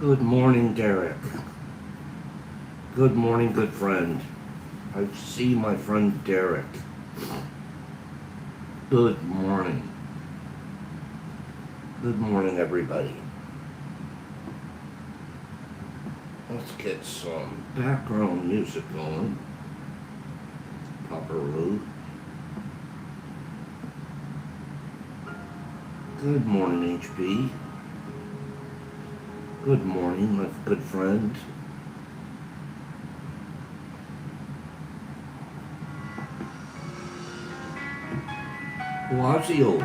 Good morning, Derek. Good morning, good friend. I see my friend Derek. Good morning. Good morning, everybody. Let's get some background music going. Papa-roo. Good morning, HB. Good morning, my good friend. Wazio.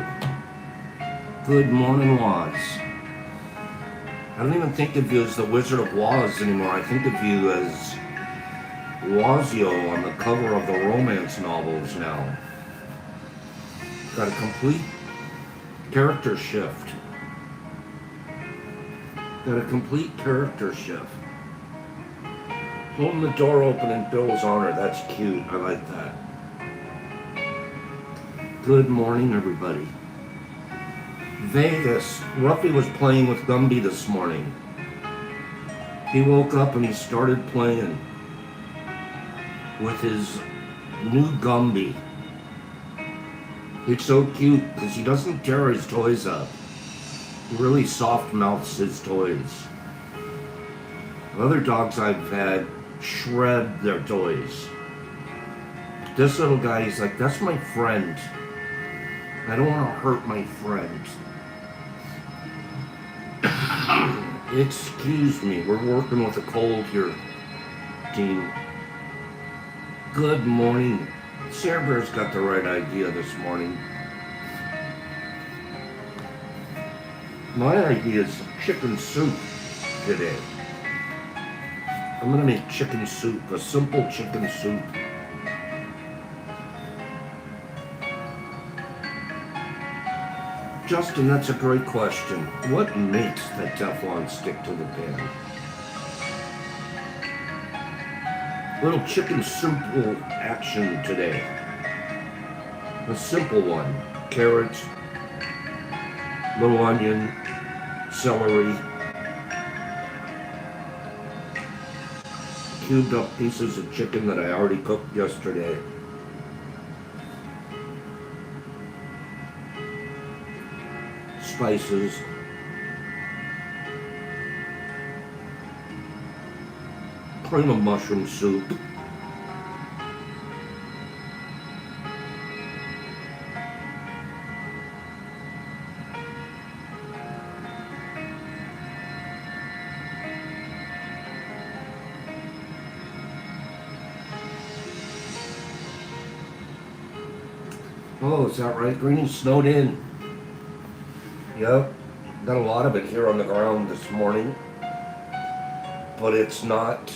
Good morning, Waz. I don't even think of you as the Wizard of Waz anymore. I think of you as Wazio on the cover of the romance novels now. Got a complete character shift. Got a complete character shift. Holding the door open in Bill's honor. That's cute. I like that. Good morning, everybody. Vegas. Ruffy was playing with Gumby this morning. He woke up and he started playing with his new Gumby. It's so cute because he doesn't tear his toys up. He really soft mouths his toys. Other dogs I've had shred their toys. This little guy, he's like, that's my friend. I don't want to hurt my friend. Excuse me, we're working with a cold here, team. Good morning. Sarah Bear's got the right idea this morning. My idea is chicken soup today. I'm gonna make chicken soup, a simple chicken soup. Justin, that's a great question. What makes the Teflon stick to the pan? Little chicken soup action today. A simple one. Carrots, little onion, celery, cubed up pieces of chicken that I already cooked yesterday. Spices. Cream of mushroom soup. Oh, is that right? Greenie snowed in. Yep, got a lot of it here on the ground this morning, but it's not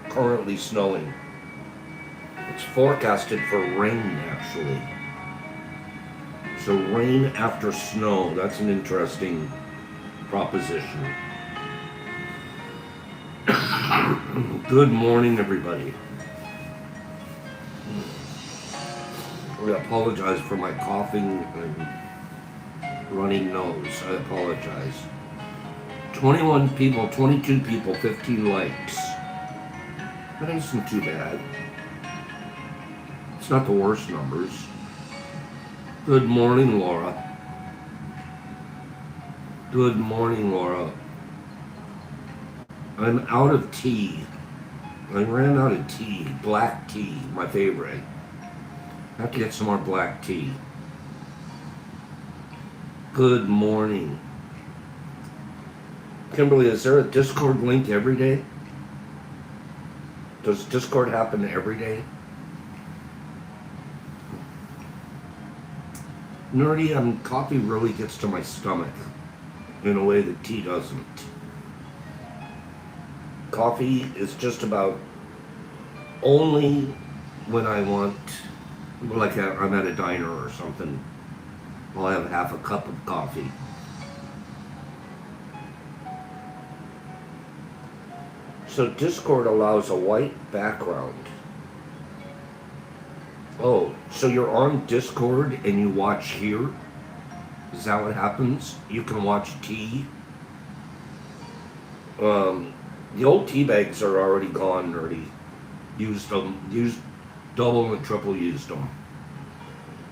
currently snowing. It's forecasted for rain, actually. So rain after snow, that's an interesting proposition. Good morning, everybody. I apologize for my coughing and running nose. I apologize. 21 people, 22 people, 15 likes. That isn't too bad. It's not the worst numbers. Good morning, Laura. Good morning, Laura. I'm out of tea. I ran out of tea. Black tea, my favorite. I have to get some more black tea. Good morning. Kimberly, is there a Discord link every day? Does Discord happen every day? Nerdy, coffee really gets to my stomach in a way that tea doesn't. Coffee is just about only when I want, like I'm at a diner or something, I'll have half a cup of coffee. So Discord allows a white background. Oh, so you're on Discord and you watch here? Is that what happens? You can watch T The old tea bags are already gone. Already used them. Used double and triple used them.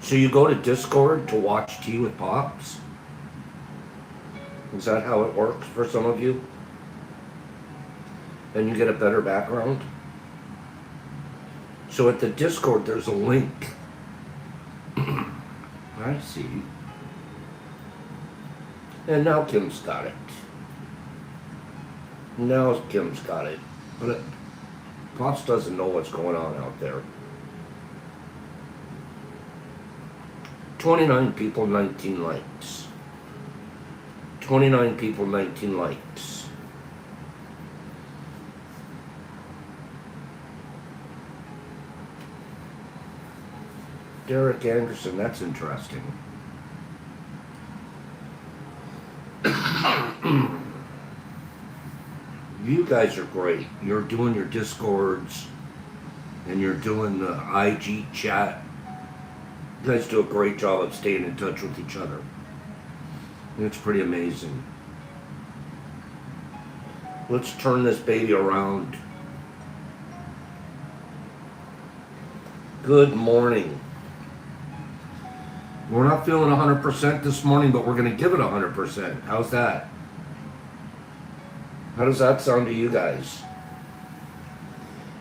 So you go to Discord to watch Tea with Pops? Is that how it works for some of you? And you get a better background? So at the Discord there's a link. I see. And now Kim's got it. Now Kim's got it. But Pops doesn't know what's going on out there. 29 people, 19 likes. 29 people, 19 likes. Derek Anderson, that's interesting. You guys are great. You're doing your Discords and you're doing the IG chat. You guys do a great job of staying in touch with each other. It's pretty amazing. Let's turn this baby around. Good morning. We're not feeling 100% this morning, but we're going to give it 100%. How's that? How does that sound to you guys?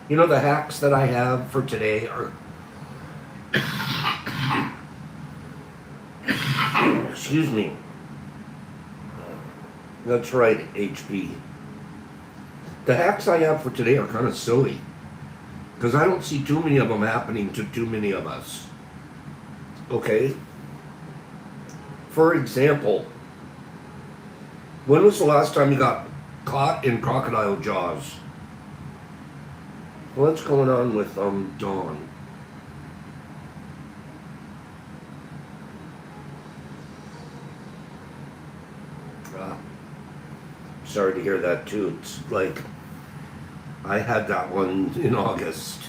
You know, the hacks that I have for today are... Excuse me. That's right, HB. The hacks I have for today are kind of silly, because I don't see too many of them happening to too many of us. Okay? For example, when was the last time you got caught in crocodile jaws? What's going on with Dawn? Sorry to hear that too. It's like I had that one in August.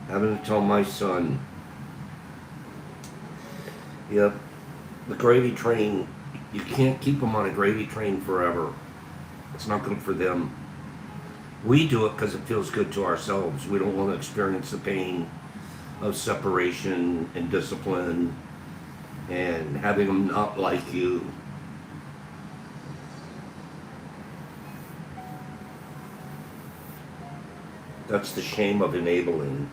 Having to tell my son. Yep. The gravy train, you can't keep them on a gravy train forever. It's not good for them. We do it because it feels good to ourselves. We don't want to experience the pain of separation and discipline and having them not like you. That's the shame of enabling.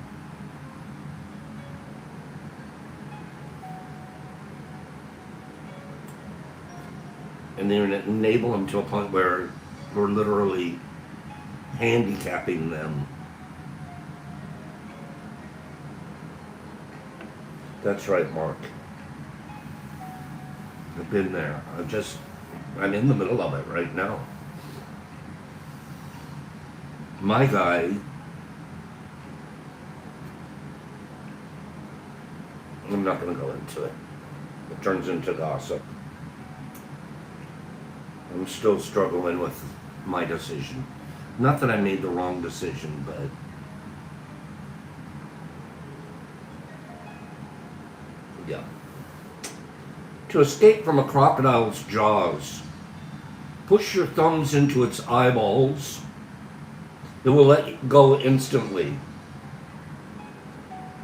And then enable them to a point where we're literally handicapping them. That's right, Mark. I've been there. I'm in the middle of it right now. My guy, I'm not going to go into it. It turns into gossip. I'm still struggling with my decision. Not that I made the wrong decision, but yeah. To escape from a crocodile's jaws, push your thumbs into its eyeballs. It will let you go instantly.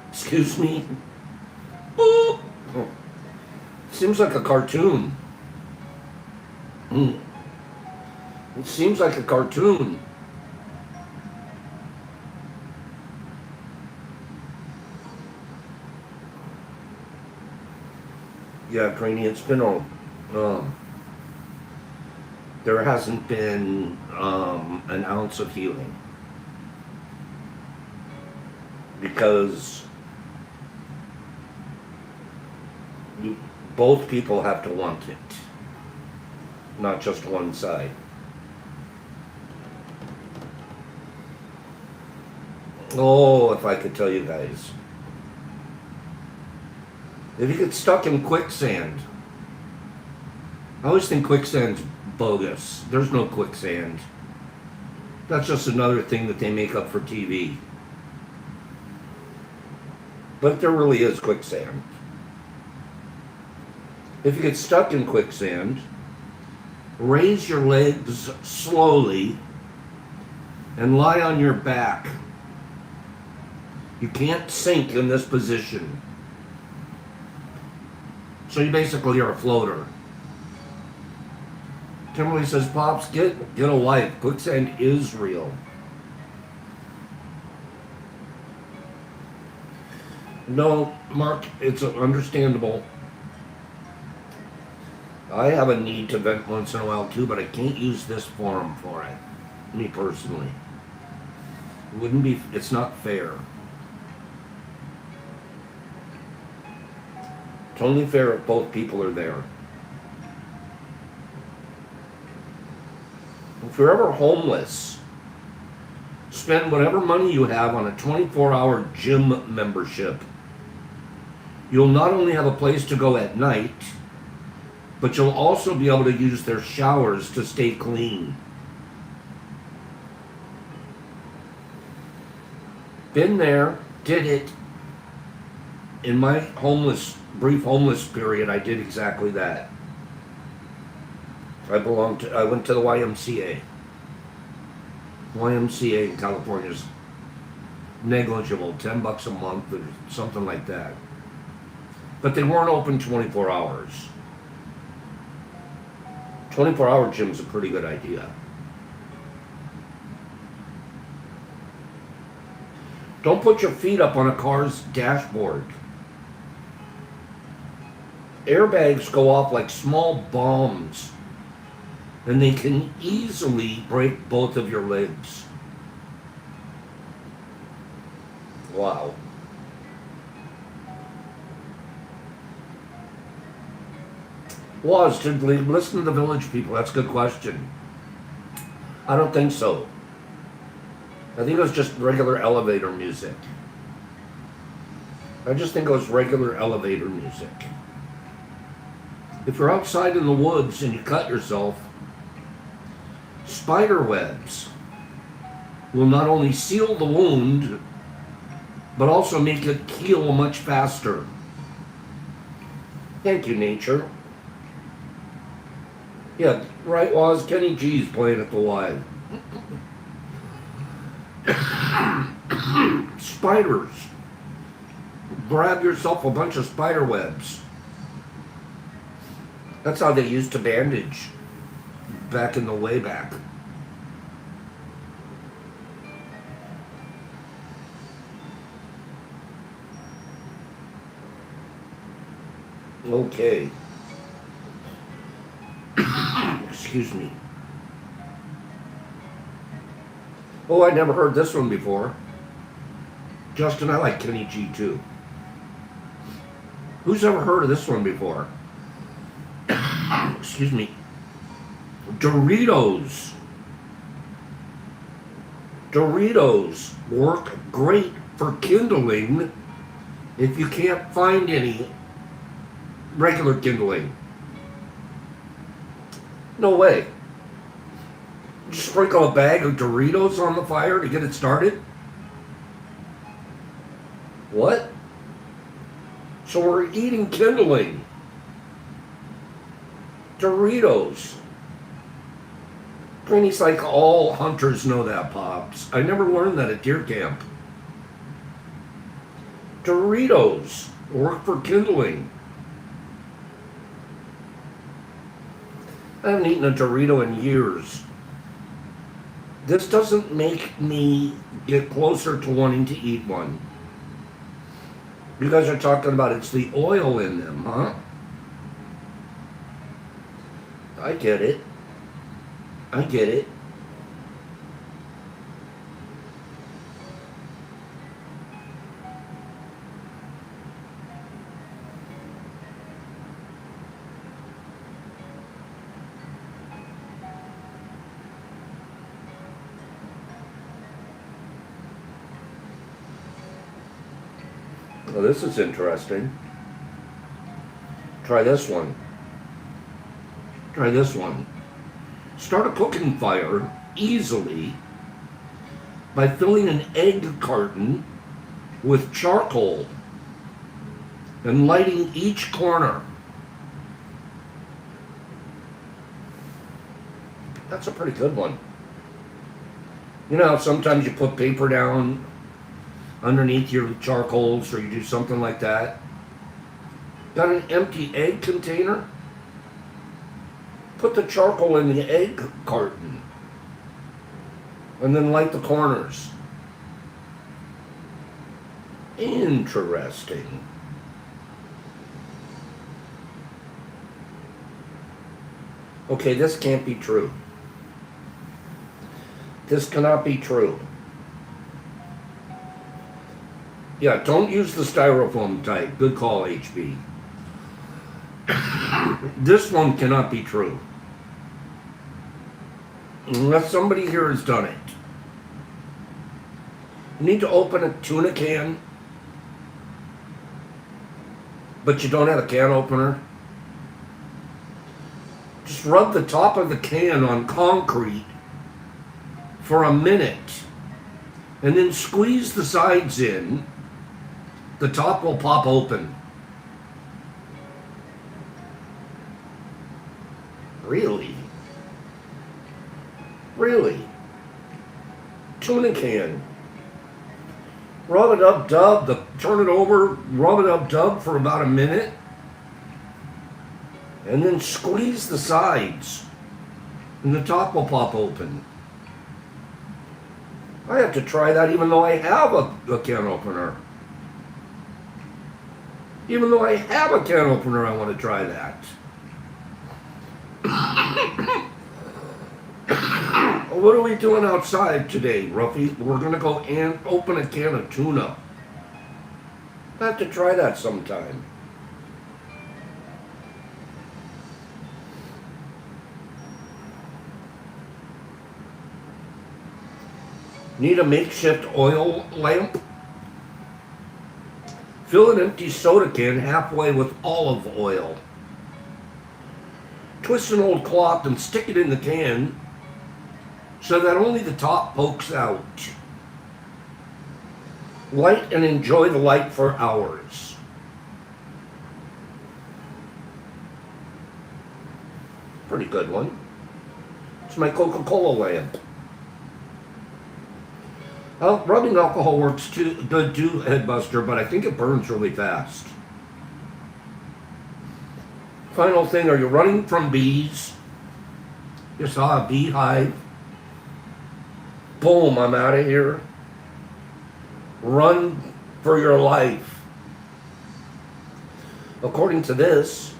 Excuse me? Boop. Oh. Seems like a cartoon. It seems like a cartoon. Yeah, Greenie, it's been there hasn't been an ounce of healing. Because both people have to want it, not just one side. Oh, if I could tell you guys. If you get stuck in quicksand, I always think quicksand's bogus. There's no quicksand. That's just another thing that they make up for TV. But there really is quicksand. If you get stuck in quicksand, Raise your legs slowly and lie on your back. You can't sink in this position. So you basically are a floater. Kimberly says, Pops, get a life. Quicksand is real. No, Mark, it's understandable. I have a need to vent once in a while too, but I can't use this forum for it. Me personally. It's not fair. It's only fair if both people are there. If you're ever homeless, spend whatever money you have on a 24-hour gym membership. You'll not only have a place to go at night, but you'll also be able to use their showers to stay clean. Been there, did it. In my brief homeless period, I did exactly that. I went to the YMCA. YMCA in California is negligible, $10 a month or something like that. But they weren't open 24 hours. 24-hour gym's a pretty good idea. Don't put your feet up on a car's dashboard. Airbags go off like small bombs, and they can easily break both of your legs. Wow. Did they listen to the Village People? That's a good question. I don't think so. I think it was just regular elevator music. I just think it was regular elevator music. If you're outside in the woods and you cut yourself, spider webs will not only seal the wound, but also make it heal much faster. Thank you, nature. Yeah, right, Woz. Kenny G's playing at the live. Spiders. Grab yourself a bunch of spider webs. That's how they used to bandage back in the way back. Okay. Excuse me. Oh, I never heard this one before. Justin, I like Kenny G too. Who's ever heard of this one before? Excuse me. Doritos. Doritos work great for kindling if you can't find any regular kindling. No way. Just sprinkle a bag of Doritos on the fire to get it started? What? So we're eating kindling. Doritos. Granny's like all hunters know that, Pops. I never learned that at deer camp. Doritos work for kindling. I haven't eaten a Dorito in years. This doesn't make me get closer to wanting to eat one. You guys are talking about it's the oil in them, huh? I get it. I get it. Well, this is interesting. Try this one. Try this one. Start a cooking fire easily by filling an egg carton with charcoal and lighting each corner. That's a pretty good one. You know how sometimes you put paper down underneath your charcoals or you do something like that? Got an empty egg container? Put the charcoal in the egg carton and then light the corners. Interesting. Okay, this can't be true. This cannot be true. Yeah, don't use the styrofoam type. Good call, HB. This one cannot be true. Unless somebody here has done it. You need to open a tuna can, but you don't have a can opener. Just rub the top of the can on concrete for a minute and then squeeze the sides in. The top will pop open. Really? Really? Tuna can. Rub it up, turn it over, rub it up, dub for about a minute. And then squeeze the sides. And the top will pop open. I have to try that even though I have a can opener. Even though I have a can opener, I want to try that. What are we doing outside today, Ruffy? We're going to go and open a can of tuna. I have to try that sometime. Need a makeshift oil lamp? Fill an empty soda can halfway with olive oil. Twist an old cloth and stick it in the can so that only the top pokes out. Light and enjoy the light for hours. Pretty good one. It's my Coca-Cola lamp. Well, rubbing alcohol works too good too, Headbuster, but I think it burns really fast. Final thing, are you running from bees? You saw a beehive? Boom, I'm out of here. Run for your life. According to this,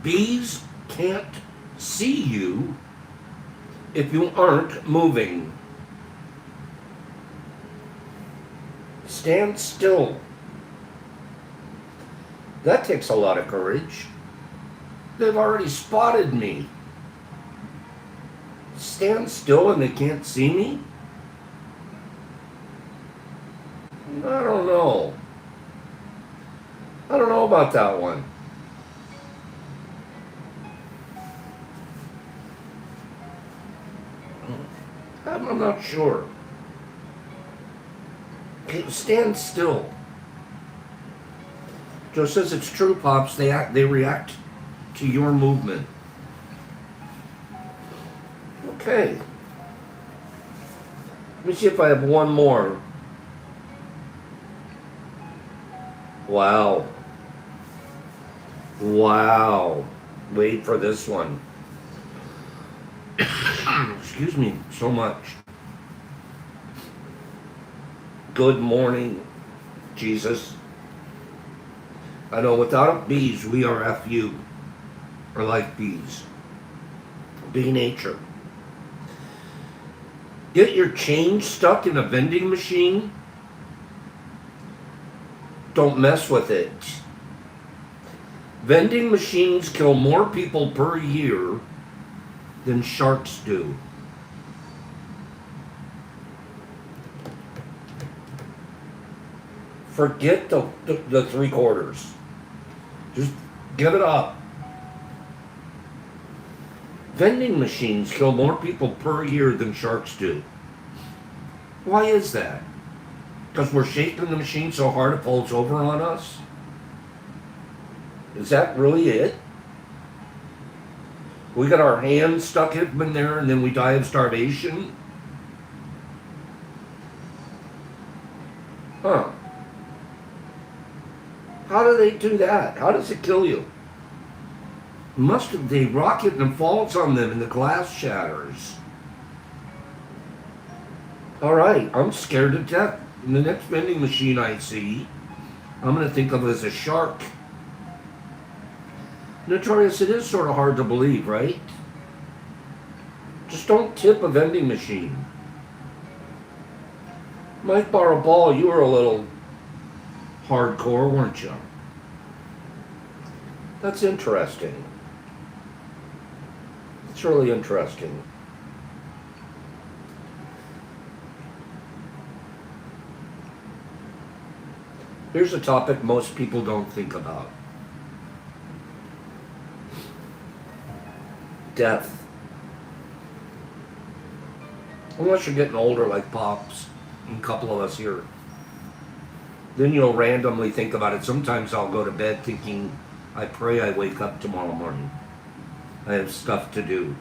bees can't see you if you aren't moving. Stand still. That takes a lot of courage. They've already spotted me. Stand still and they can't see me? I don't know. I don't know about that one. I'm not sure. Okay, stand still. Joe says it's true, Pops. They react to your movement. Okay. Let me see if I have one more. Wow. Wow. Wait for this one. Excuse me so much. Good morning, Jesus. I know without bees, we are FU. Or like bees. Bee nature. Get your change stuck in a vending machine? Don't mess with it. Vending machines kill more people per year than sharks do. Forget the 3/4. Just give it up. Vending machines kill more people per year than sharks do. Why is that? Because we're shaking the machine so hard it falls over on us? Is that really it? We got our hands stuck in there and then we die of starvation? Huh. How do they do that? How does it kill you? Must have, they rocket and falls on them and the glass shatters. Alright, I'm scared to death. In the next vending machine I see, I'm going to think of it as a shark. Notorious, it is sort of hard to believe, right? Just don't tip a vending machine. Mike Ball, you were a little hardcore, weren't you? That's interesting. It's really interesting. Here's a topic most people don't think about. Death. Unless you're getting older like Pops and a couple of us here. Then you'll randomly think about it. Sometimes I'll go to bed thinking, I pray I wake up tomorrow morning. I have stuff to do.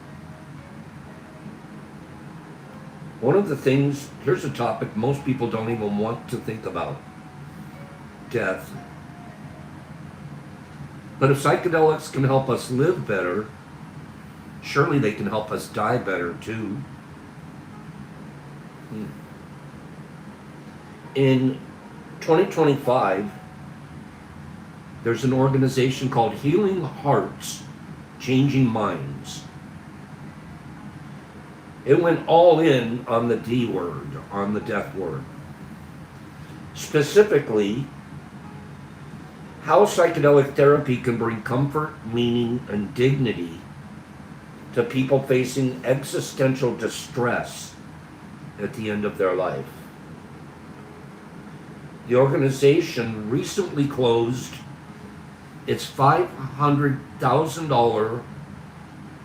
One of the things, here's a topic most people don't even want to think about. Death. But if psychedelics can help us live better, surely they can help us die better too. In 2025, there's an organization called Healing Hearts, Changing Minds. It went all in on the D word, on the death word. Specifically, how psychedelic therapy can bring comfort, meaning, and dignity to people facing existential distress at the end of their life. The organization recently closed its $500,000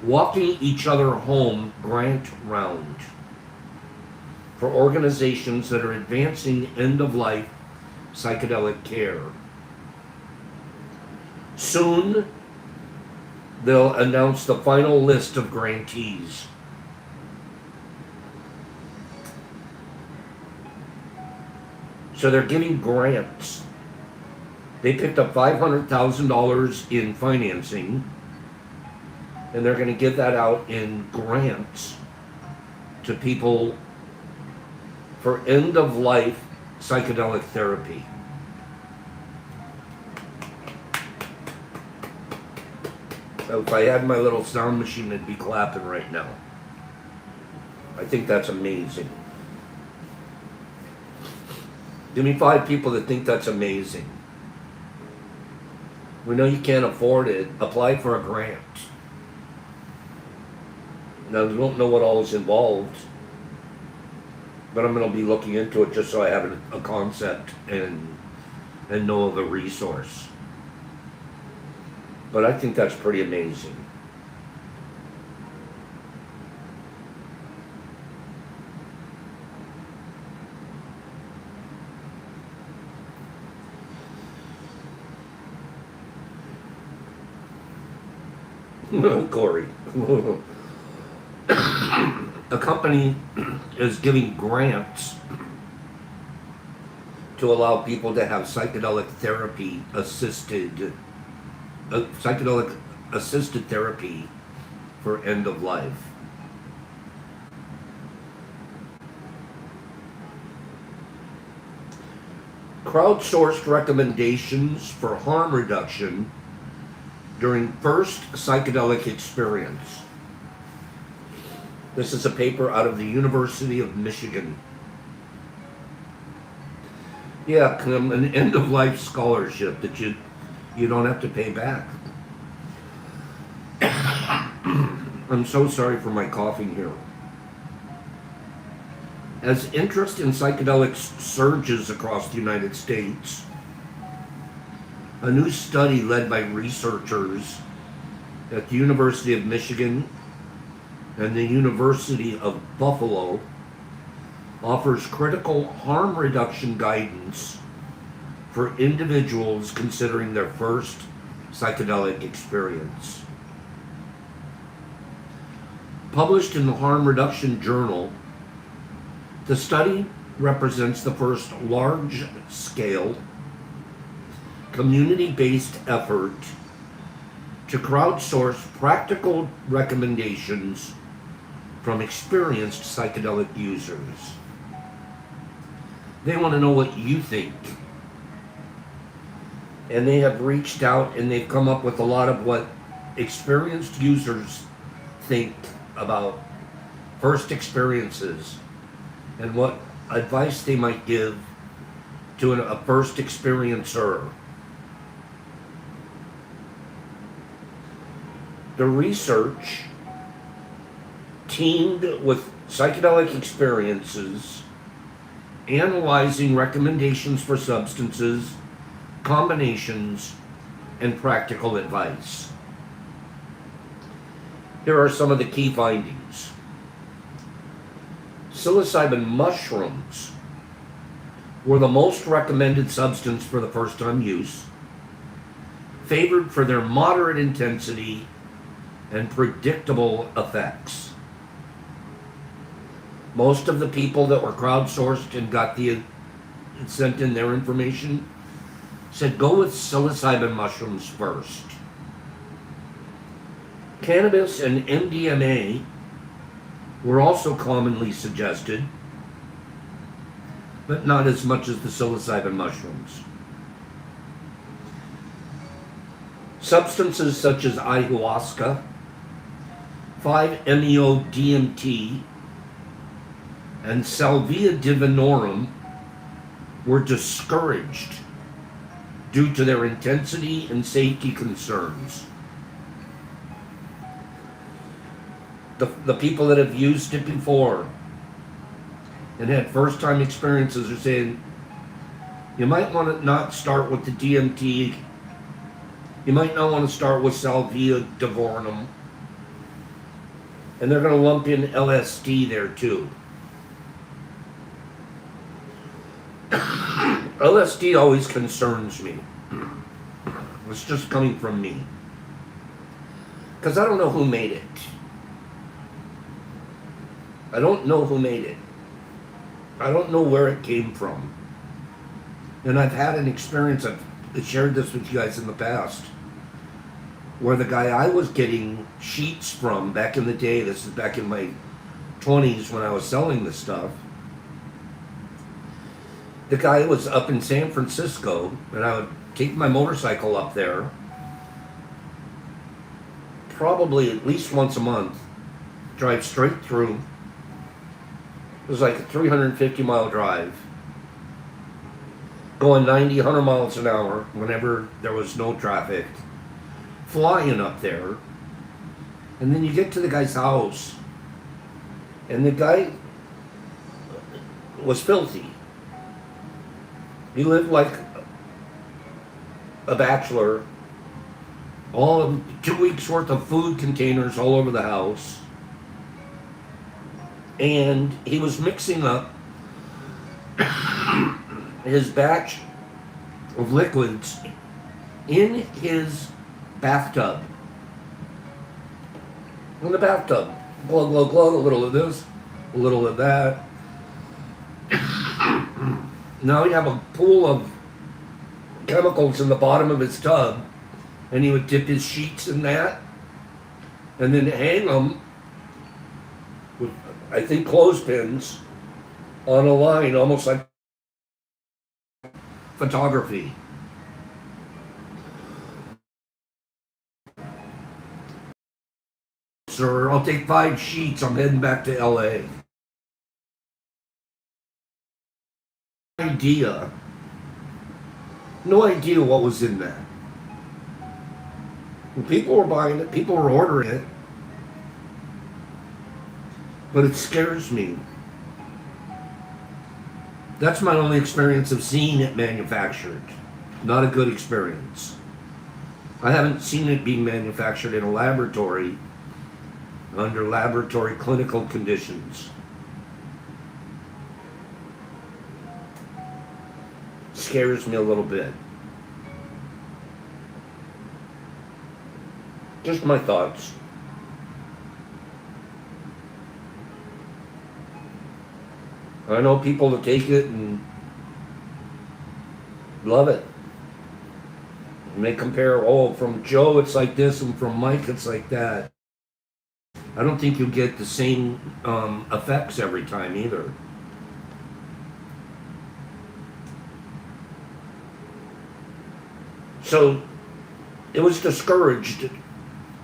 Walking Each Other Home grant round for organizations that are advancing end-of-life psychedelic care. Soon, they'll announce the final list of grantees. So they're giving grants. They picked up $500,000 in financing, and they're going to give that out in grants to people for end-of-life psychedelic therapy. So if I had my little sound machine, I'd be clapping right now. I think that's amazing. Give me 5 people that think that's amazing. We know you can't afford it. Apply for a grant. Now, we don't know what all is involved, but I'm going to be looking into it just so I have a concept and know of a resource. But I think that's pretty amazing. Corey. A company is giving grants to allow people to have psychedelic assisted therapy for end of life. Crowdsourced recommendations for harm reduction during first psychedelic experience. This is a paper out of the University of Michigan. Yeah, an end-of-life scholarship that you don't have to pay back. I'm so sorry for my coughing here. As interest in psychedelics surges across the United States, a new study led by researchers at the University of Michigan and the University of Buffalo offers critical harm reduction guidance for individuals considering their first psychedelic experience. Published in the Harm Reduction Journal, the study represents the first large-scale, community-based effort to crowdsource practical recommendations from experienced psychedelic users. They want to know what you think. And they have reached out and they've come up with a lot of what experienced users think about first experiences and what advice they might give to a first experiencer. The research teamed with psychedelic experiences, analyzing recommendations for substances, combinations, and practical advice. Here are some of the key findings. Psilocybin mushrooms were the most recommended substance for the first time use, favored for their moderate intensity and predictable effects. Most of the people that were crowdsourced and got sent in their information said go with psilocybin mushrooms first. Cannabis and MDMA were also commonly suggested, but not as much as the psilocybin mushrooms. Substances such as ayahuasca, 5-MeO-DMT, and Salvia divinorum were discouraged due to their intensity and safety concerns. The people that have used it before and had first-time experiences are saying, you might want to not start with the DMT, you might not want to start with Salvia divinorum, and they're going to lump in LSD there too. LSD always concerns me. It's just coming from me. Because I don't know who made it. I don't know who made it. I don't know where it came from. And I've had an experience, I've shared this with you guys in the past, where the guy I was getting sheets from back in the day, this is back in my 20s when I was selling this stuff, the guy was up in San Francisco, and I would take my motorcycle up there probably at least once a month, drive straight through. It was like a 350-mile drive, going 90, 100 miles an hour whenever there was no traffic, flying up there. And then you get to the guy's house, and the guy was filthy. He lived like a bachelor, all of 2 weeks worth of food containers all over the house. And he was mixing up his batch of liquids in his bathtub. In the bathtub. Glug, glug, glug, a little of this, a little of that. Now you have a pool of chemicals in the bottom of his tub, and he would dip his sheets in that, and then hang them with, I think, clothespins on a line, almost like photography. Sir, I'll take 5 sheets. I'm heading back to LA. No idea what was in that. When people were buying it, people were ordering it, but it scares me. That's my only experience of seeing it manufactured. Not a good experience. I haven't seen it being manufactured in a laboratory under laboratory clinical conditions. Scares me a little bit. Just my thoughts. I know people that take it and love it. And they compare, oh, from Joe it's like this, and from Mike it's like that. I don't think you get the same effects every time either. So it was discouraged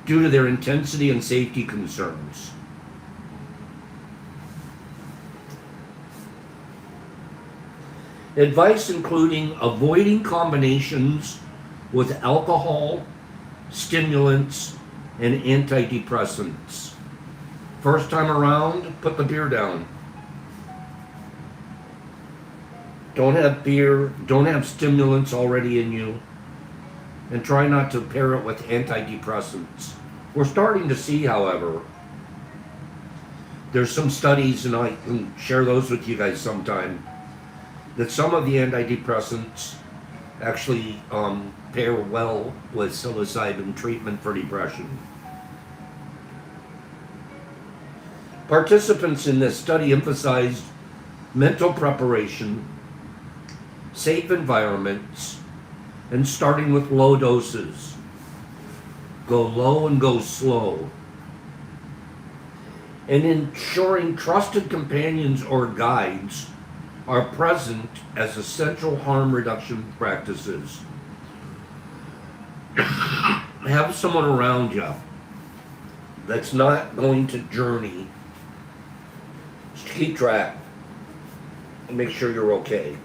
due to their intensity and safety concerns. Advice including avoiding combinations with alcohol, stimulants, and antidepressants. First time around, put the beer down. Don't have beer, don't have stimulants already in you, and try not to pair it with antidepressants. We're starting to see, however, there's some studies, and I can share those with you guys sometime, that some of the antidepressants actually pair well with psilocybin treatment for depression. Participants in this study emphasized mental preparation, safe environments, and starting with low doses. Go low and go slow. And ensuring trusted companions or guides are present as essential harm reduction practices. Have someone around you that's not going to journey. Just keep track and make sure you're okay.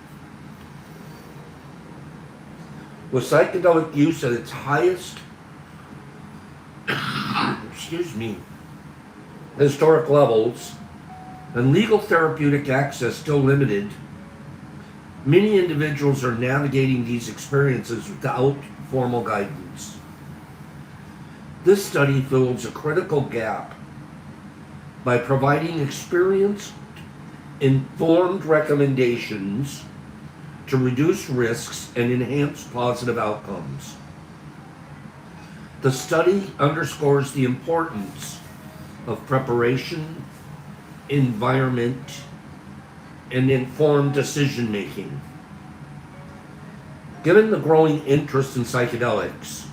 With psychedelic use at its highest, historic levels, and legal therapeutic access still limited, many individuals are navigating these experiences without formal guidance. This study fills a critical gap by providing experienced, informed recommendations to reduce risks and enhance positive outcomes. The study underscores the importance of preparation, environment, and informed decision making. Given the growing interest in psychedelics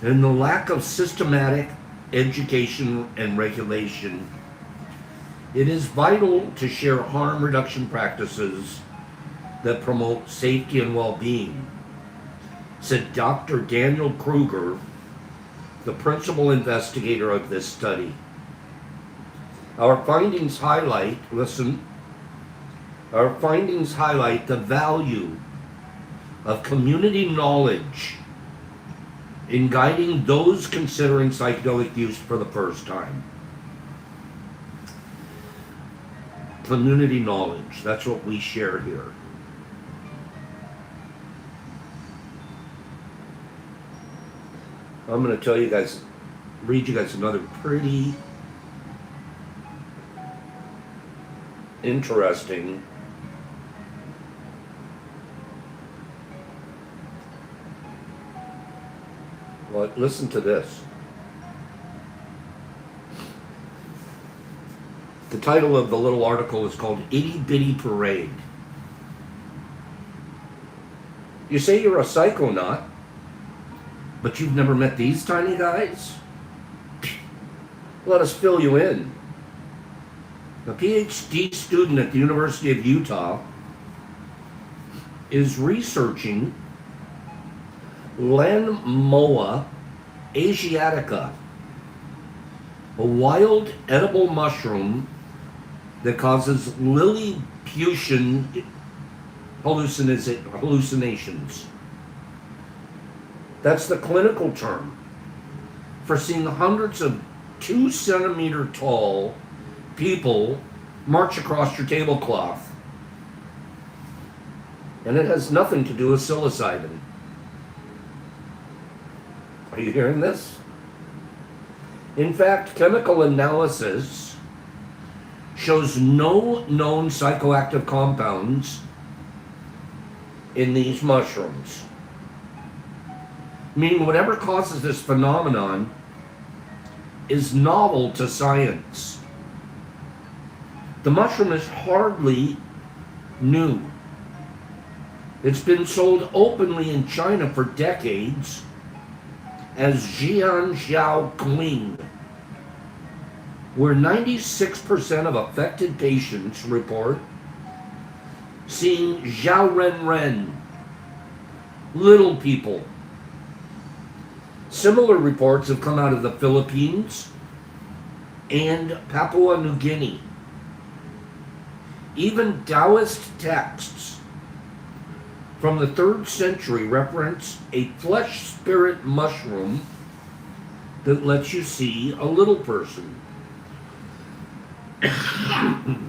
and the lack of systematic education and regulation, it is vital to share harm reduction practices that promote safety and well-being, said Dr. Daniel Kruger, the principal investigator of this study. Our findings highlight the value of community knowledge in guiding those considering psychedelic use for the first time. Community knowledge, that's what we share here. I'm going to read you guys another pretty interesting listen to this. The title of the little article is called Itty Bitty Parade. You say you're a psychonaut, but you've never met these tiny guys? Let us fill you in. A PhD student at the University of Utah is researching Lanmoa asiatica, a wild edible mushroom that causes Lilliputian hallucinations. That's the clinical term for seeing hundreds of 2 centimeter tall people march across your tablecloth. And it has nothing to do with psilocybin. Are you hearing this? In fact, chemical analysis shows no known psychoactive compounds in these mushrooms. Meaning whatever causes this phenomenon is novel to science. The mushroom is hardly new. It's been sold openly in China for decades as Jianjiaoqing, where 96% of affected patients report seeing Xiaorenren, little people. Similar reports have come out of the Philippines and Papua New Guinea. Even Taoist texts from the 3rd century reference a flesh spirit mushroom that lets you see a little person.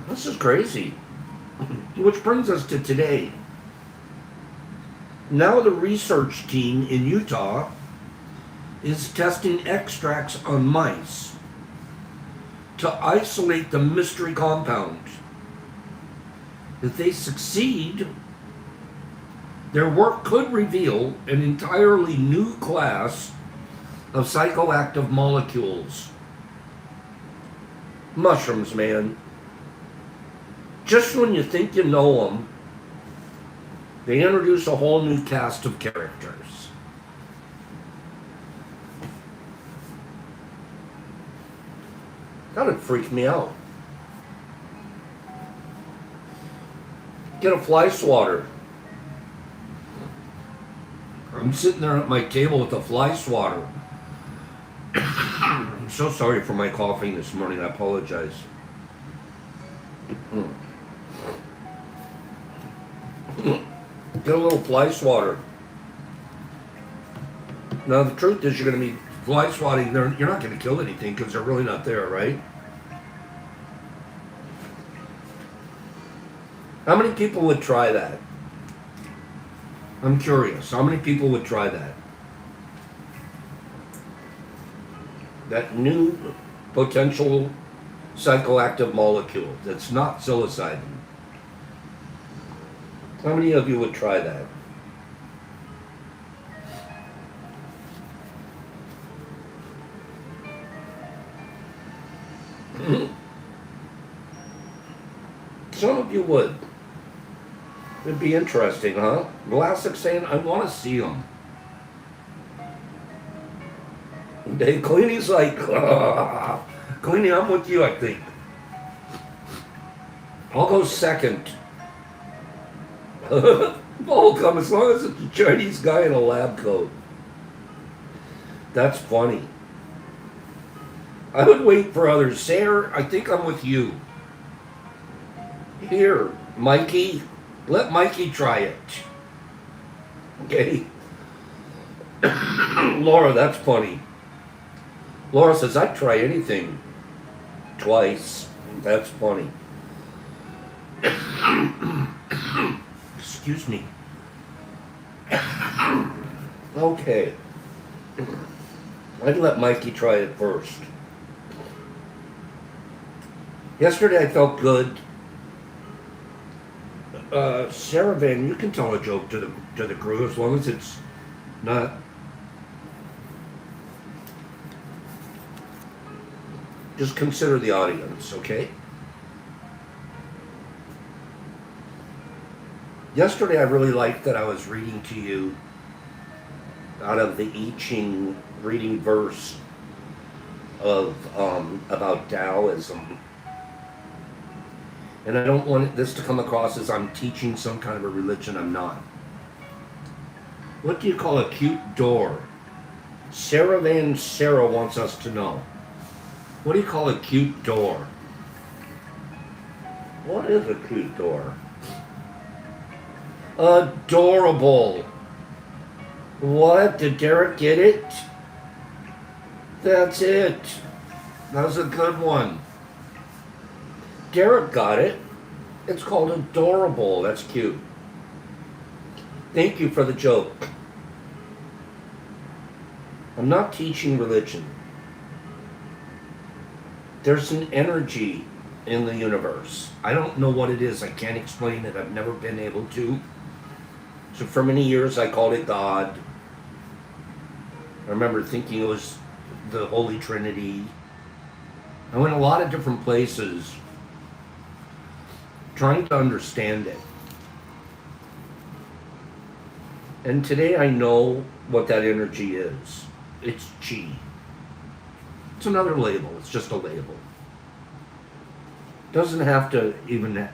This is crazy. Which brings us to today. Now the research team in Utah is testing extracts on mice to isolate the mystery compound. If they succeed, their work could reveal an entirely new class of psychoactive molecules. Mushrooms, man. Just when you think you know them, they introduce a whole new cast of characters. That'd freak me out. Get a fly swatter. I'm sitting there at my table with a fly swatter. I'm so sorry for my coughing this morning. I apologize. Get a little fly swatter. Now the truth is, you're going to be fly swatting. You're not going to kill anything because they're really not there, right? How many people would try that? I'm curious. How many people would try that? That new potential psychoactive molecule that's not psilocybin. How many of you would try that? Some of you would. It'd be interesting, huh? Vlasic saying, I want to see them. Dave Cleany's like, Cleany, I'm with you, I think. I'll go second. I'll come as long as it's a Chinese guy in a lab coat. That's funny. I would wait for others. Sarah, I think I'm with you. Here, Mikey, let Mikey try it. Okay? Laura, that's funny. Laura says, I'd try anything. Twice. That's funny. Excuse me. Okay. I'd let Mikey try it first. Yesterday I felt good. Sarah Van, you can tell a joke to the crew as long as it's not. Just consider the audience, okay? Yesterday I really liked that I was reading to you out of the I Ching reading verse of about Taoism. And I don't want this to come across as I'm teaching some kind of a religion. I'm not. What do you call a cute door? Sarah Van Sarah wants us to know. What do you call a cute door? What is a cute door? Adorable. What? Did Derek get it? That's it. That was a good one. Derek got it. It's called adorable. That's cute. Thank you for the joke. I'm not teaching religion. There's an energy in the universe. I don't know what it is. I can't explain it. I've never been able to. So for many years I called it God. I remember thinking it was the Holy Trinity. I went a lot of different places. trying to understand it. And today I know what that energy is. It's chi. It's another label. It's just a label. Doesn't have to even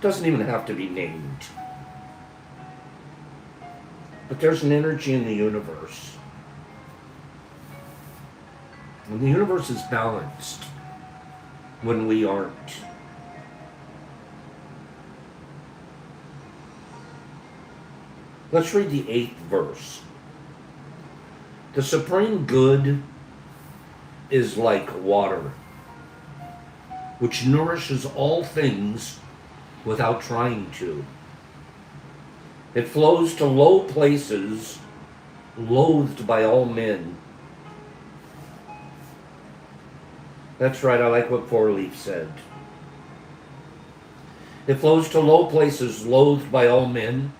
doesn't even have to be named. But there's an energy in the universe. And the universe is balanced when we aren't. Let's read the 8th verse. The supreme good is like water, which nourishes all things without trying to. It flows to low places, loathed by all men. That's right, I like what Four Leaf said. It flows to low places, loathed by all men.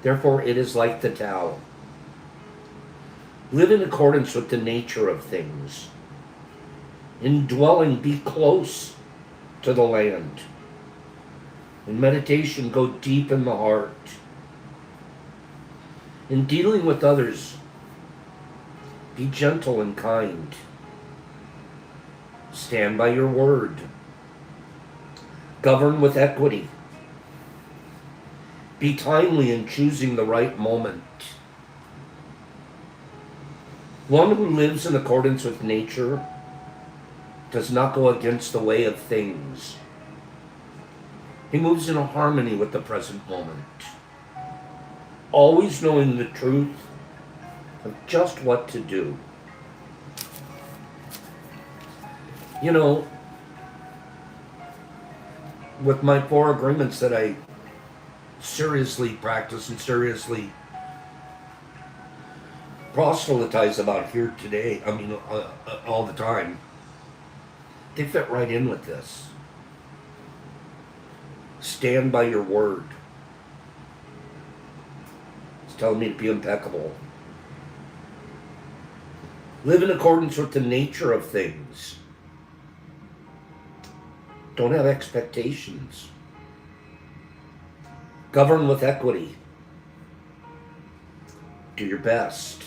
Therefore, it is like the Tao. Live in accordance with the nature of things. In dwelling, be close to the land. In meditation, go deep in the heart. In dealing with others, be gentle and kind. Stand by your word. Govern with equity. Be timely in choosing the right moment. One who lives in accordance with nature does not go against the way of things. He moves in harmony with the present moment, always knowing the truth of just what to do. You know, with my 4 agreements that I seriously practice and seriously proselytize about here today, all the time, they fit right in with this. Stand by your word. It's telling me to be impeccable. Live in accordance with the nature of things. Don't have expectations. Govern with equity. Do your best.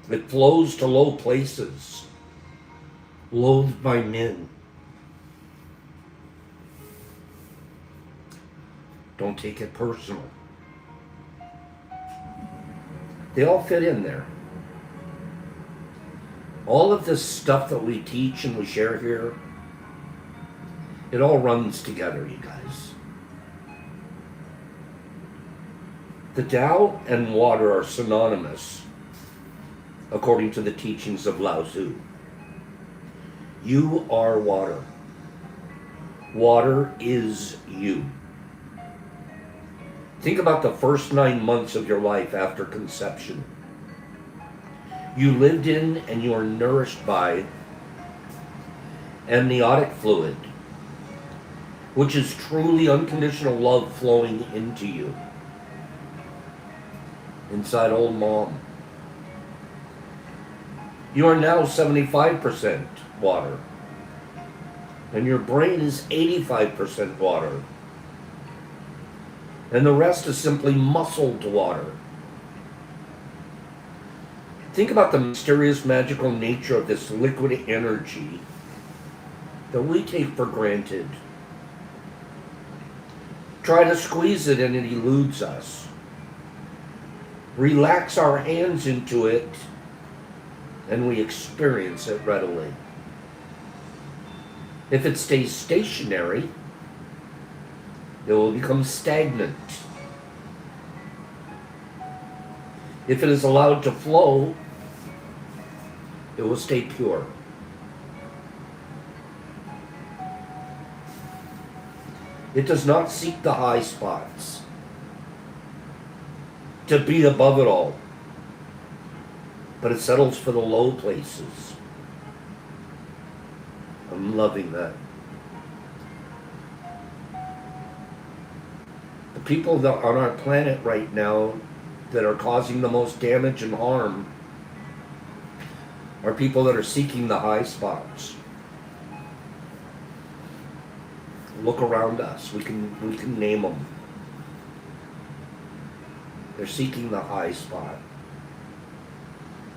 It flows to low places, loathed by men. Don't take it personal. They all fit in there. All of this stuff that we teach and we share here, it all runs together, you guys. The Tao and water are synonymous, according to the teachings of Lao Tzu. You are water. Water is you. Think about the first 9 months of your life after conception. You lived in and you are nourished by amniotic fluid, which is truly unconditional love flowing into you, inside old mom. You are now 75% water, and your brain is 85% water, and the rest is simply muscled water. Think about the mysterious, magical nature of this liquid energy that we take for granted. Try to squeeze it and it eludes us. Relax our hands into it and we experience it readily. If it stays stationary, it will become stagnant. If it is allowed to flow, it will stay pure. It does not seek the high spots to be above it all, but it settles for the low places. I'm loving that. The people that on our planet right now that are causing the most damage and harm, are people that are seeking the high spots. Look around us. We can name them. They're seeking the high spot.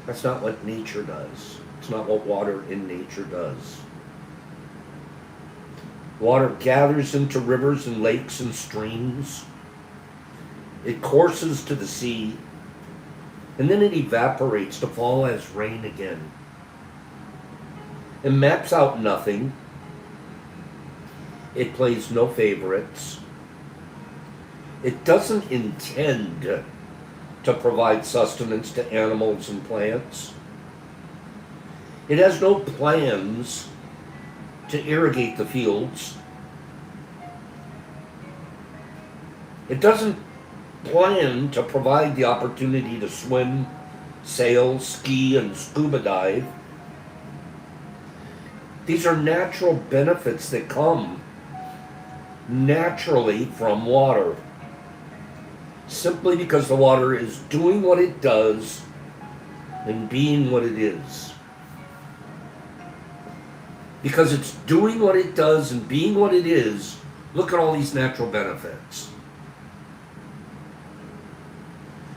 That's not what nature does. It's not what water in nature does. Water gathers into rivers and lakes and streams. It courses to the sea, and then it evaporates to fall as rain again. It maps out nothing. It plays no favorites. It doesn't intend to provide sustenance to animals and plants. It has no plans to irrigate the fields. It doesn't plan to provide the opportunity to swim, sail, ski, and scuba dive. These are natural benefits that come naturally from water, simply because the water is doing what it does and being what it is. Because it's doing what it does and being what it is, look at all these natural benefits.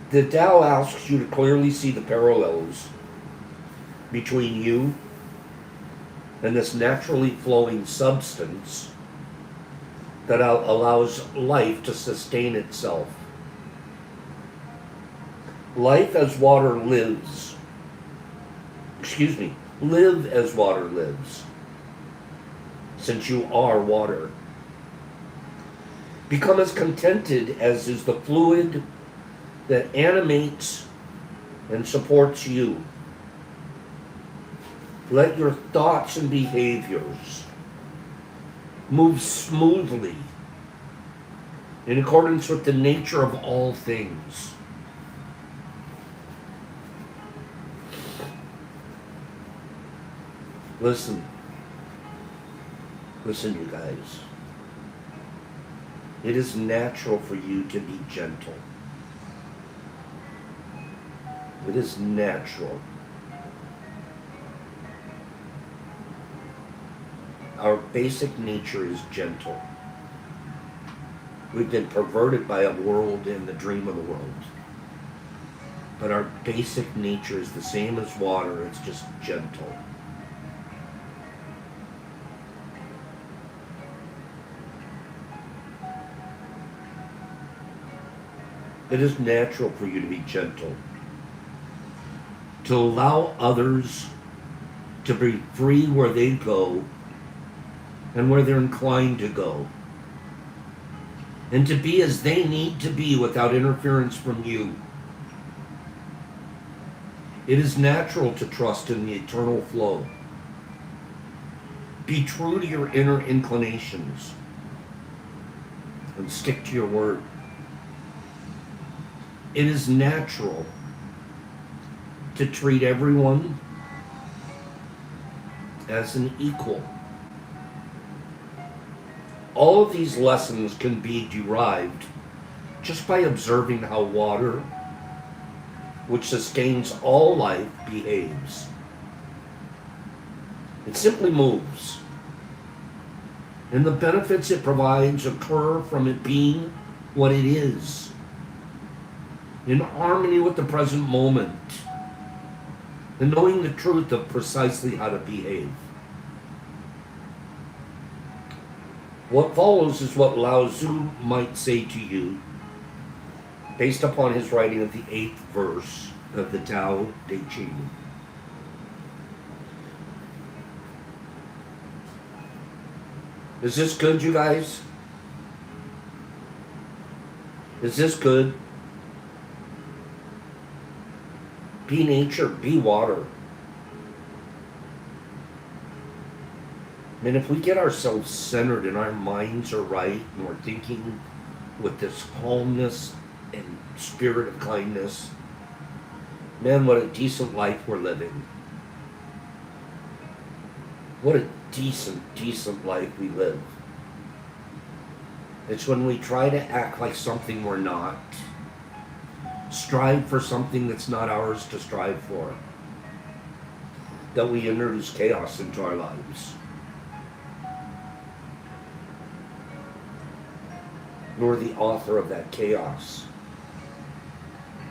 The Tao asks you to clearly see the parallels between you and this naturally flowing substance that allows life to sustain itself. Life as water lives. Live as water lives. Since you are water. Become as contented as is the fluid that animates and supports you. Let your thoughts and behaviors move smoothly in accordance with the nature of all things. Listen, you guys. It is natural for you to be gentle. It is natural. Our basic nature is gentle. We've been perverted by a world and the dream of the world. But our basic nature is the same as water, it's just gentle. It is natural for you to be gentle. To allow others to be free where they go and where they're inclined to go. And to be as they need to be without interference from you. It is natural to trust in the eternal flow. Be true to your inner inclinations and stick to your word. It is natural to treat everyone as an equal. All of these lessons can be derived just by observing how water, which sustains all life, behaves. It simply moves. And the benefits it provides occur from it being what it is, in harmony with the present moment, and knowing the truth of precisely how to behave. What follows is what Lao Tzu might say to you, based upon his writing of the 8th verse of the Tao Te Ching. Is this good, you guys? Is this good? Be nature, be water. And if we get ourselves centered and our minds are right and we're thinking with this calmness and spirit of kindness, man, what a decent life we're living. What a decent life we live. It's when we try to act like something we're not. Strive for something that's not ours to strive for. that we introduce chaos into our lives. We're the author of that chaos.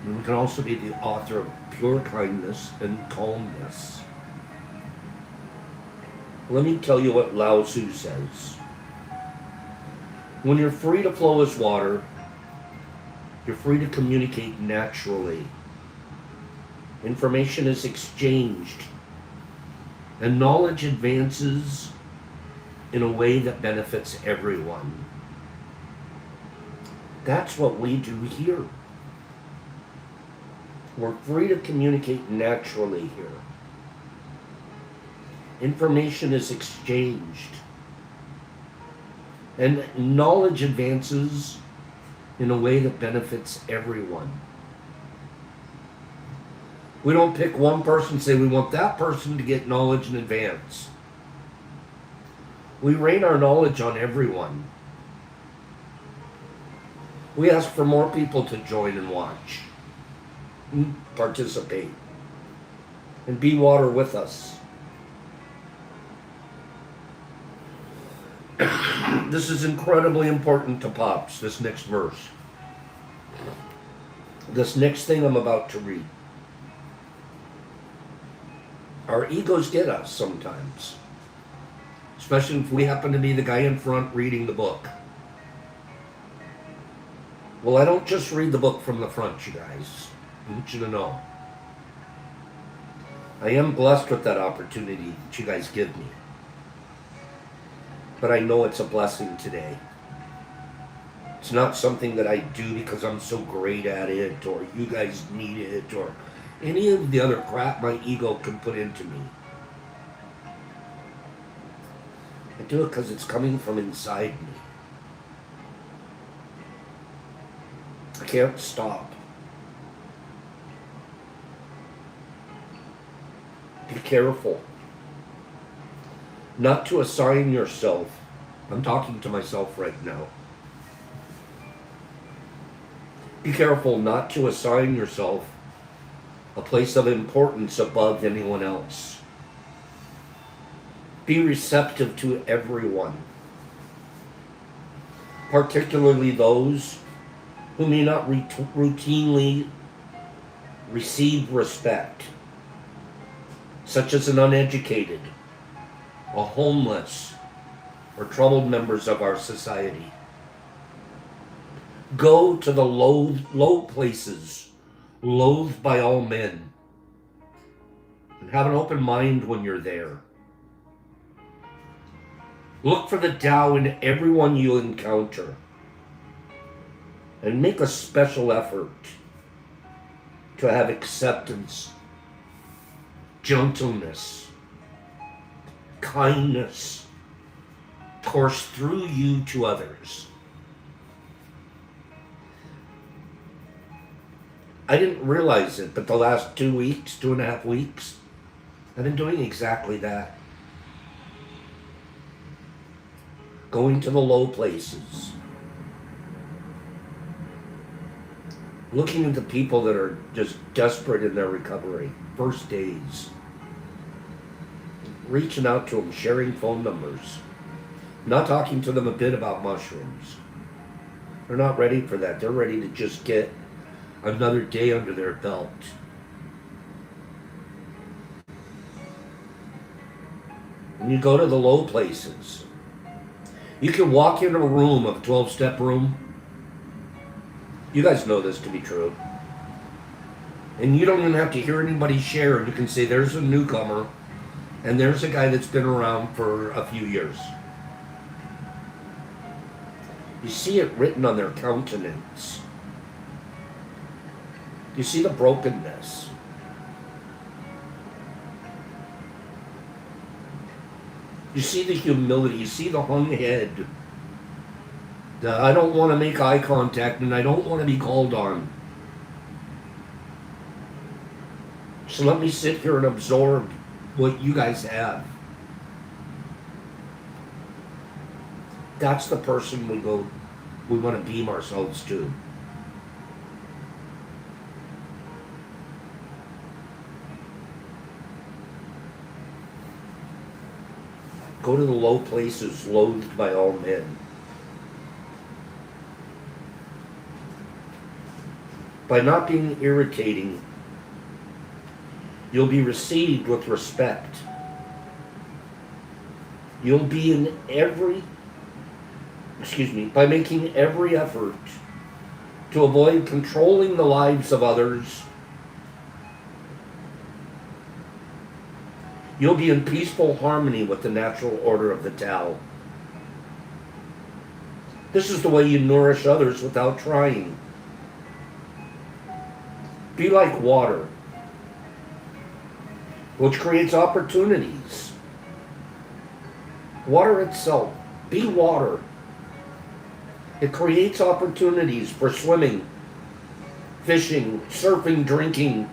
And we can also be the author of pure kindness and calmness. Let me tell you what Lao Tzu says. When you're free to flow as water, you're free to communicate naturally. Information is exchanged, and knowledge advances in a way that benefits everyone. That's what we do here. We're free to communicate naturally here. Information is exchanged, and knowledge advances in a way that benefits everyone. We don't pick one person and say we want that person to get knowledge in advance. We rain our knowledge on everyone. We ask for more people to join and watch, and participate, and be water with us. This is incredibly important to Pops, this next verse. This next thing I'm about to read. Our egos get us sometimes, especially if we happen to be the guy in front reading the book. Well, I don't just read the book from the front, you guys. I want you to know. I am blessed with that opportunity that you guys give me. But I know it's a blessing today. It's not something that I do because I'm so great at it, or you guys need it, or any of the other crap my ego can put into me. I do it because it's coming from inside me. I can't stop. Be careful not to assign yourself. I'm talking to myself right now. Be careful not to assign yourself a place of importance above anyone else. Be receptive to everyone, particularly those who may not routinely receive respect, such as an uneducated, a homeless, or troubled members of our society. Go to the low places, loathed by all men, and have an open mind when you're there. Look for the Tao in everyone you encounter, and make a special effort to have acceptance, gentleness, kindness course through you to others. I didn't realize it, but the last 2.5 weeks, I've been doing exactly that. Going to the low places. Looking at the people that are just desperate in their recovery, first days. Reaching out to them, sharing phone numbers. Not talking to them a bit about mushrooms. They're not ready for that. They're ready to just get another day under their belt. When you go to the low places, you can walk into a room, a 12-step room. You guys know this to be true. And you don't even have to hear anybody share. You can say, there's a newcomer, and there's a guy that's been around for a few years. You see it written on their countenance. You see the brokenness. You see the humility. You see the hung head. I don't want to make eye contact and I don't want to be called on. So let me sit here and absorb what you guys have. That's the person we want to beam ourselves to. Go to the low places loathed by all men. By not being irritating, you'll be received with respect. You'll be by making every effort to avoid controlling the lives of others, you'll be in peaceful harmony with the natural order of the Tao. This is the way you nourish others without trying. Be like water, which creates opportunities. Water itself, be water. It creates opportunities for swimming, fishing, surfing, drinking,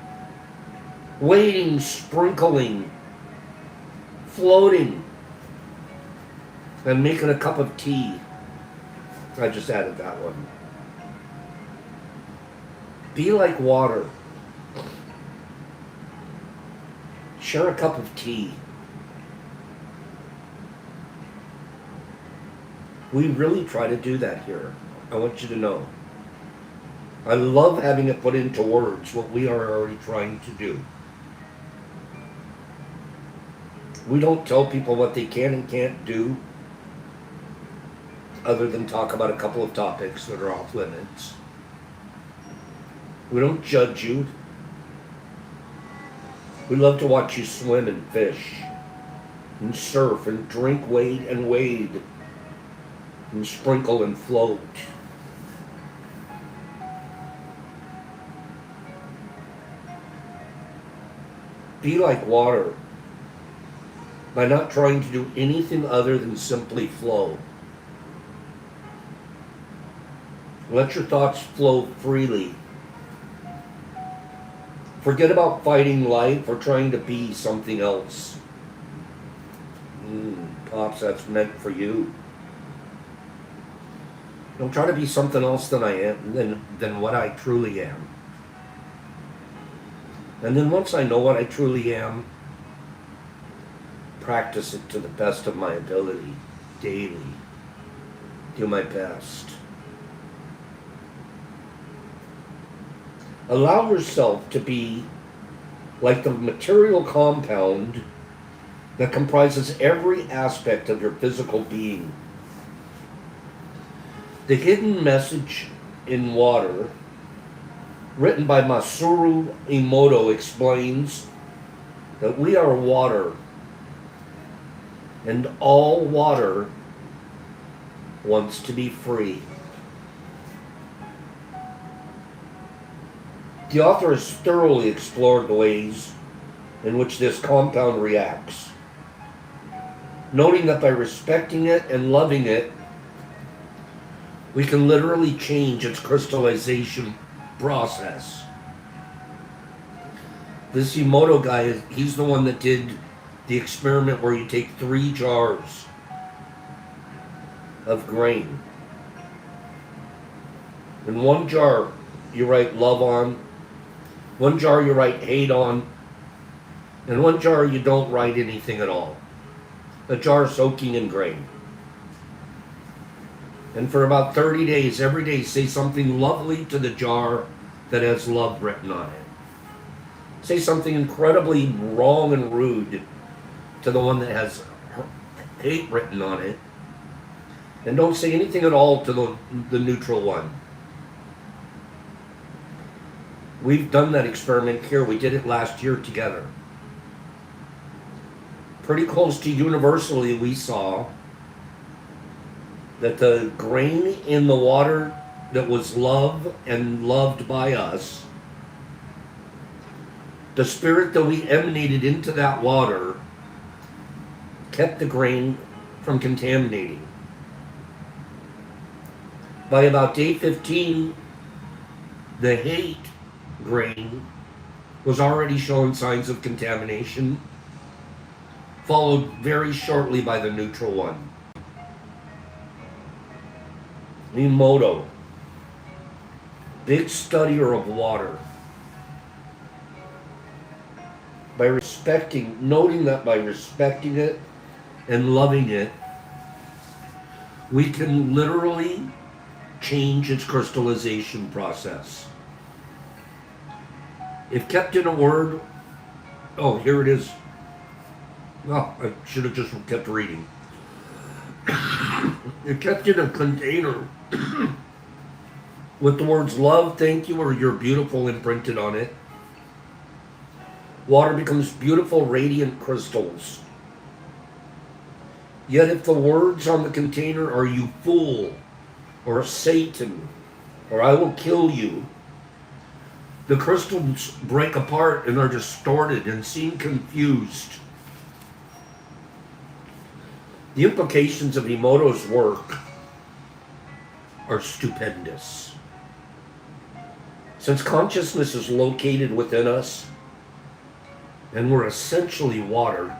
wading, sprinkling, floating, and making a cup of tea. I just added that one. Be like water. Share a cup of tea. We really try to do that here. I want you to know. I love having it put into words what we are already trying to do. We don't tell people what they can and can't do, other than talk about a couple of topics that are off limits. We don't judge you. We love to watch you swim and fish, and surf and drink, wade, and sprinkle and float. Be like water by not trying to do anything other than simply flow. Let your thoughts flow freely. Forget about fighting life or trying to be something else. Pops, that's meant for you. Don't try to be something else than I am, than what I truly am. And then once I know what I truly am, practice it to the best of my ability, daily. Do my best. Allow yourself to be like the material compound that comprises every aspect of your physical being. The hidden message in water, written by Masaru Emoto, explains that we are water, and all water wants to be free. The author has thoroughly explored the ways in which this compound reacts, noting that by respecting it and loving it, we can literally change its crystallization process. This Emoto guy, he's the one that did the experiment where you take 3 jars of grain. In one jar, you write love on. One jar you write hate on. And one jar you don't write anything at all. A jar soaking in grain. And for about 30 days, every day, say something lovely to the jar that has love written on it. Say something incredibly wrong and rude to the one that has hate written on it. And don't say anything at all to the neutral one. We've done that experiment here. We did it last year together. Pretty close to universally, we saw that the grain in the water that was love and loved by us, the spirit that we emanated into that water, kept the grain from contaminating. By about day 15, the hate grain was already showing signs of contamination, followed very shortly by the neutral one. Emoto, big studier of water. By noting that by respecting it and loving it, we can literally change its crystallization process. If kept in a word, oh, here it is. Oh, I should have just kept reading. If kept in a container with the words love, thank you, or you're beautiful imprinted on it, water becomes beautiful, radiant crystals. Yet if the words on the container are you fool, or Satan, or I will kill you, the crystals break apart and are distorted and seem confused. The implications of Emoto's work are stupendous. Since consciousness is located within us, and we're essentially water,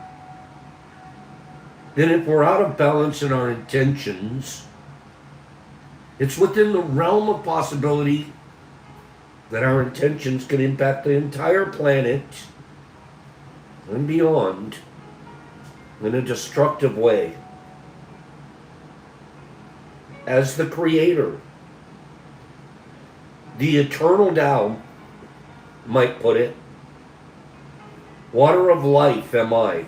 then if we're out of balance in our intentions, it's within the realm of possibility that our intentions can impact the entire planet and beyond in a destructive way. As the Creator, the eternal Tao might put it, water of life am I,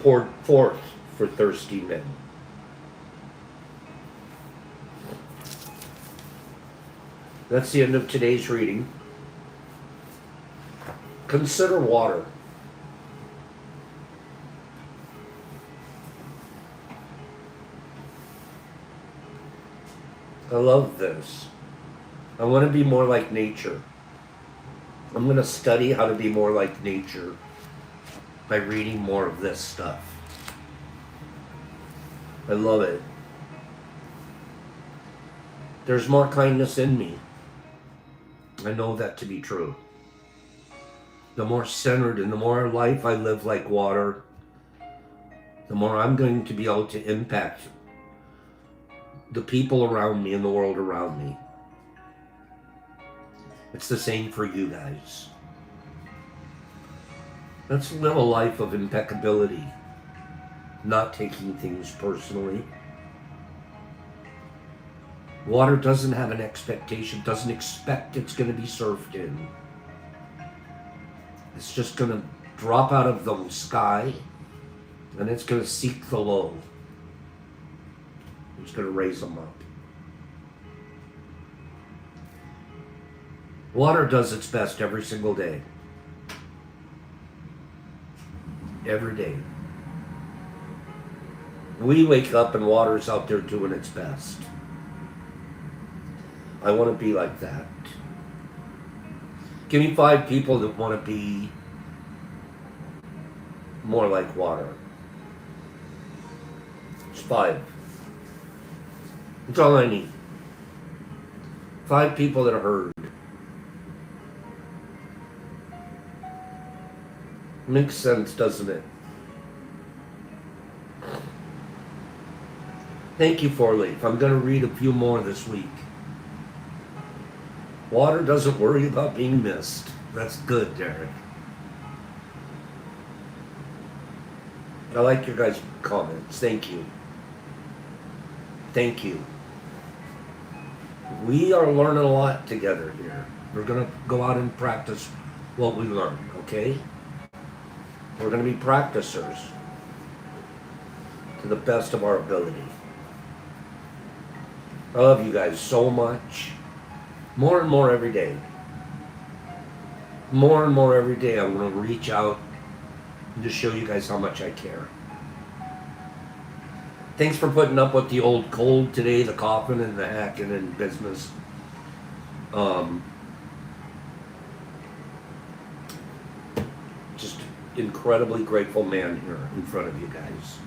poured forth for thirsty men. That's the end of today's reading. Consider water. I love this. I want to be more like nature. I'm going to study how to be more like nature by reading more of this stuff. I love it. There's more kindness in me. I know that to be true. The more centered and the more life I live like water, the more I'm going to be able to impact the people around me and the world around me. It's the same for you guys. Let's live a life of impeccability, not taking things personally. Water doesn't have an expectation, doesn't expect it's going to be surfed in. It's just going to drop out of the sky and it's going to seek the low. It's going to raise them up. Water does its best every single day. Every day. We wake up and water's out there doing its best. I want to be like that. Give me 5 people that want to be more like water. It's 5. That's all I need. 5 people that are heard. Makes sense, doesn't it? Thank you, 4-Leaf. I'm going to read a few more this week. Water doesn't worry about being missed. That's good, Derek. I like your guys' comments. Thank you. Thank you. We are learning a lot together here. We're going to go out and practice what we learn, okay? We're going to be practicers to the best of our ability. I love you guys so much. More and more every day. More and more every day I'm going to reach out and just show you guys how much I care. Thanks for putting up with the old cold today, the coughing and the hacking and business. Just incredibly grateful man here in front of you guys.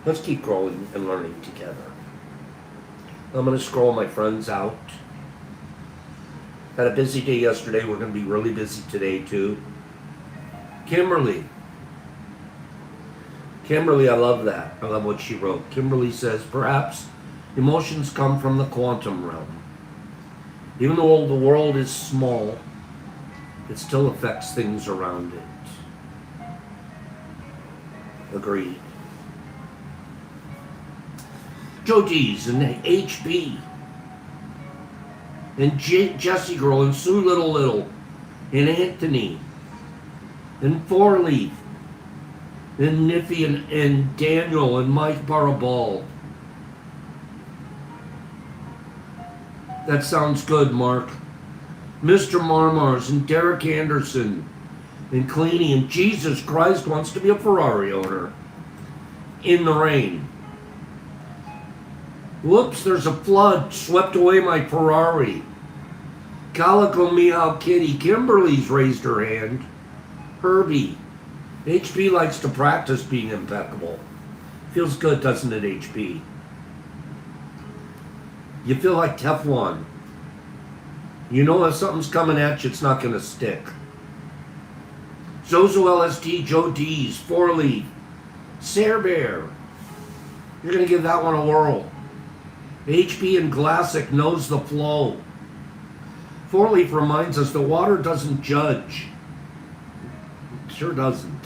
Let's keep growing and learning together. I'm going to scroll my friends out. Had a busy day yesterday. We're going to be really busy today too. Kimberly, I love that. I love what she wrote. Kimberly says, perhaps emotions come from the quantum realm. Even though the world is small, it still affects things around it. Agreed. Joe D's and HB and Jessie Girl and Sue Little and Anthony and Four Leaf and Niffy and Daniel and Mike Barabal. That sounds good, Mark. Mr. Marmars and Derek Anderson and Cleany and Jesus Christ wants to be a Ferrari owner. In the rain. Whoops, there's a flood. Swept away my Ferrari. Calico Meow Kitty. Kimberly's raised her hand. Herbie. HB likes to practice being impeccable. Feels good, doesn't it, HB? You feel like Teflon. You know if something's coming at you, it's not going to stick. Zozo LSD, Joe D's, Four Leaf, Sarah Bear. You're going to give that one a whirl. HB and Glassic knows the flow. Four Leaf reminds us the water doesn't judge. It sure doesn't.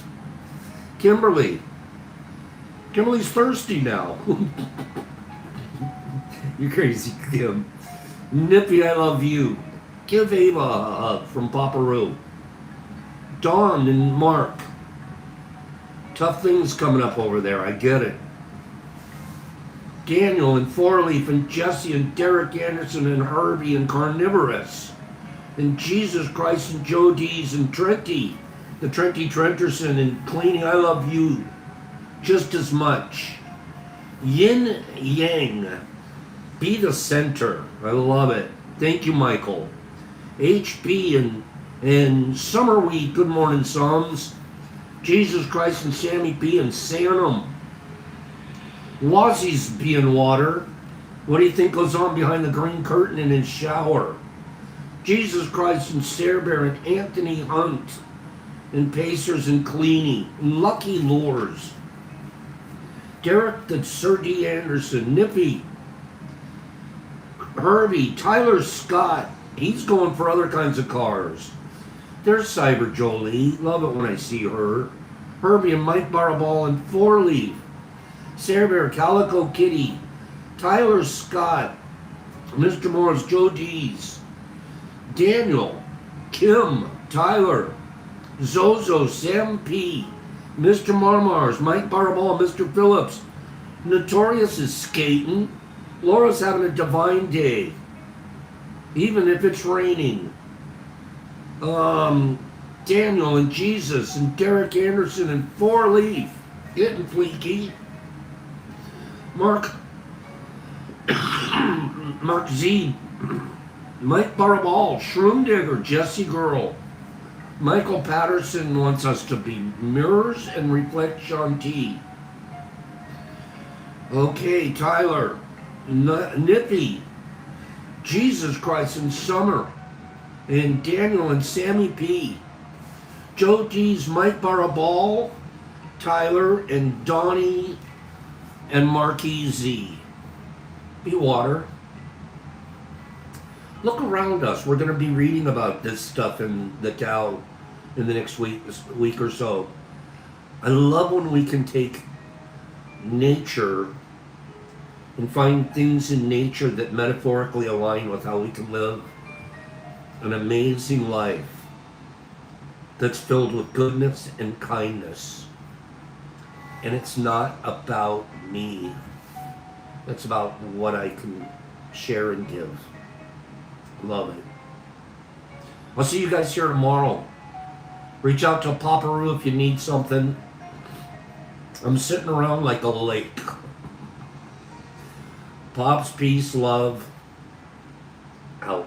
Kimberly's thirsty now. You're crazy, Kim. Nippy, I love you. Give Ava a hug from Paparoo. Dawn and Mark. Tough things coming up over there, I get it. Daniel and Four Leaf and Jesse and Derek Anderson and Herbie and Carnivorous. And Jesus Christ and Joe D's and Trenty. The Trenty Trenterson and Cleaning, I love you just as much. Yin Yang. Be the center. I love it. Thank you, Michael. HB and Summer Week. Good morning, Psalms. Jesus Christ and Sammy P and Sanum. Wazzy's being water. What do you think goes on behind the green curtain in his shower? Jesus Christ and Sarah Bear and Anthony Hunt and Pacers and Cleany and Lucky Lures. Derek the Sir D. Anderson, Nippy, Herbie, Tyler Scott. He's going for other kinds of cars. There's Cyber Jolie. Love it when I see her. Herbie and Mike Barabal and Four Leaf. Sarah Bear, Calico Kitty, Tyler Scott, Mr. Morris, Joe D's, Daniel, Kim, Tyler, Zozo, Sam P, Mr. Marmars, Mike Barabal, Mr. Phillips. Notorious is skating. Laura's having a divine day, even if it's raining. Daniel and Jesus and Derek Anderson and Four Leaf, getting fleeky. Mark Z, Mike Barabal, Shroom Digger, Jesse Girl. Michael Patterson wants us to be mirrors and reflect Sean T. Okay, Tyler, Nippy, Jesus Christ and Summer, and Daniel and Sammy P. Joe D's, Mike Barabal, Tyler, and Donnie and Marquis Z. Be water. Look around us. We're going to be reading about this stuff in the Tao in the next week or so. I love when we can take nature and find things in nature that metaphorically align with how we can live an amazing life that's filled with goodness and kindness. And it's not about me. It's about what I can share and give. Love it. I'll see you guys here tomorrow. Reach out to Paparoo if you need something. I'm sitting around like a lake. Pops, peace, love. Out.